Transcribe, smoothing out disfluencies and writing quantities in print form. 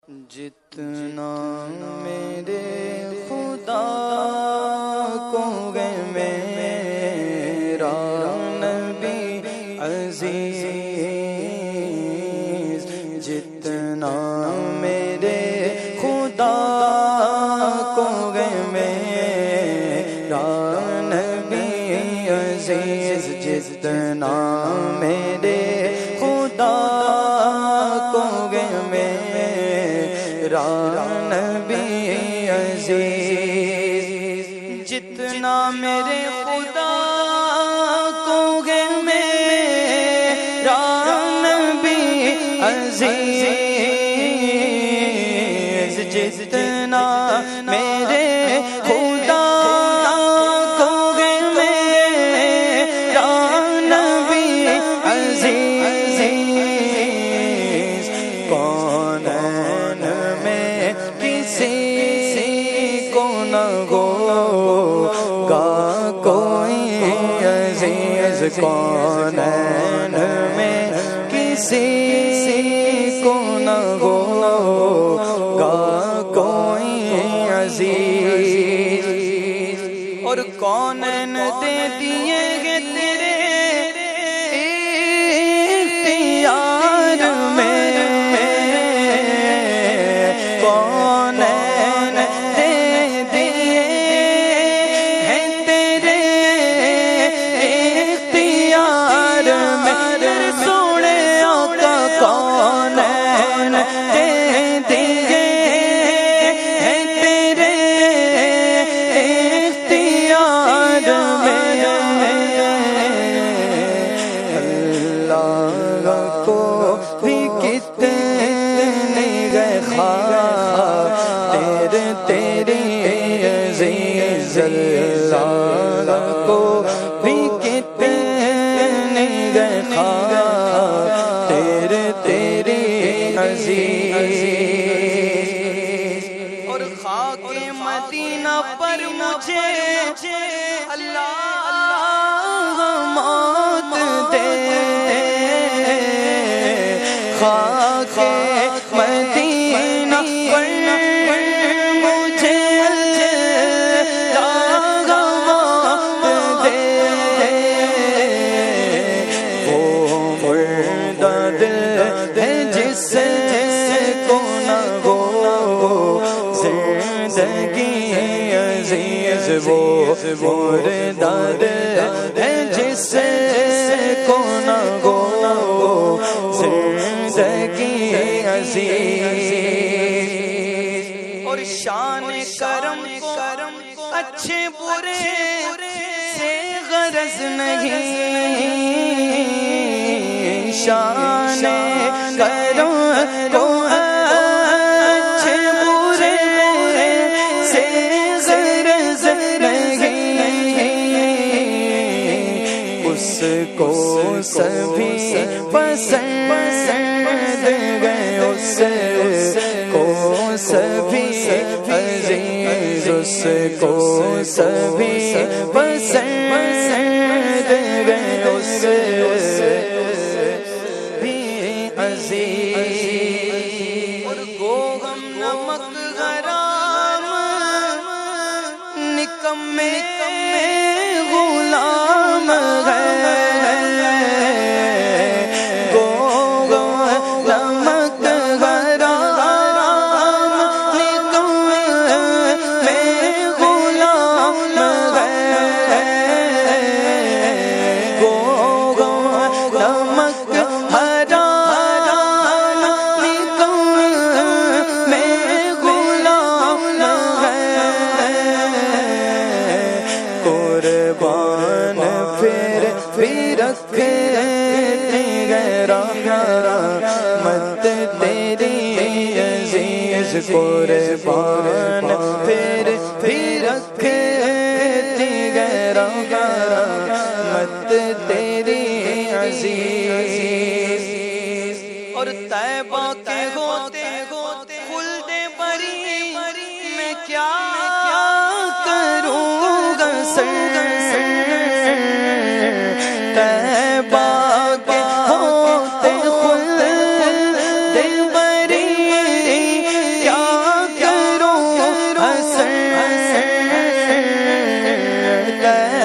جتنا میرے خدا کو گے میرا نبی عزیز، جتنا میرے خدا کو گے میرا نبی عزیز، جتنا میرے خدا کو گے میرا نبی عزیز، جتنا میرے خدا کو گے میرا نبی عزیز، جتنا میرے خدا کو گے میرا نبی عزیز، کونین میں کسی کو نہ ہوگا کوئی عزیز، کونین میں کسی کو نہ ہوگا کوئی عزیز، اور کونین دے دیے گے تیرے اختیار میں، کونین دے دیے ہیں تیرے اختیار میں، سونے آقا کونین دے دیے ہیں تیرے اختیار میں، اللہ کو بھی کتنے گئے خاطر تیری عزیز، اللہ کو بھی کتنے گئے خاطر تیری عزیز، اور خاک مدینہ پر مجھے اللہ موت دے، خاک مدینہ پر مجھے اللہ موت دے، وہ مردہ دل ہے جس کو نہ ہو زندگی عزیز، وہ مردہ دل ہے جس کو نہ ہو زندگی عزیز، اور شان کرم اچھے برے سے غرض نہیں، شان کرم کو اچھے برے سے غرض نہیں، اس کو سبھی پسند گئے، اس کو سبھی عزیز، اس کو سبھی پسند گئے، اس بھی عزیز، اور گو ہم نمک حرام نکمے غلام ہے، قربان پھر بھی رکھتے گئے رحمت تیری عزیز، قربان پھر بھی رکھتے گئے رحمت تیری عزیز، اور طیبہ کے ہوتے خلد بری میں کیا کروں گا سر، طیبہ کے ہوتے خلد بری گئے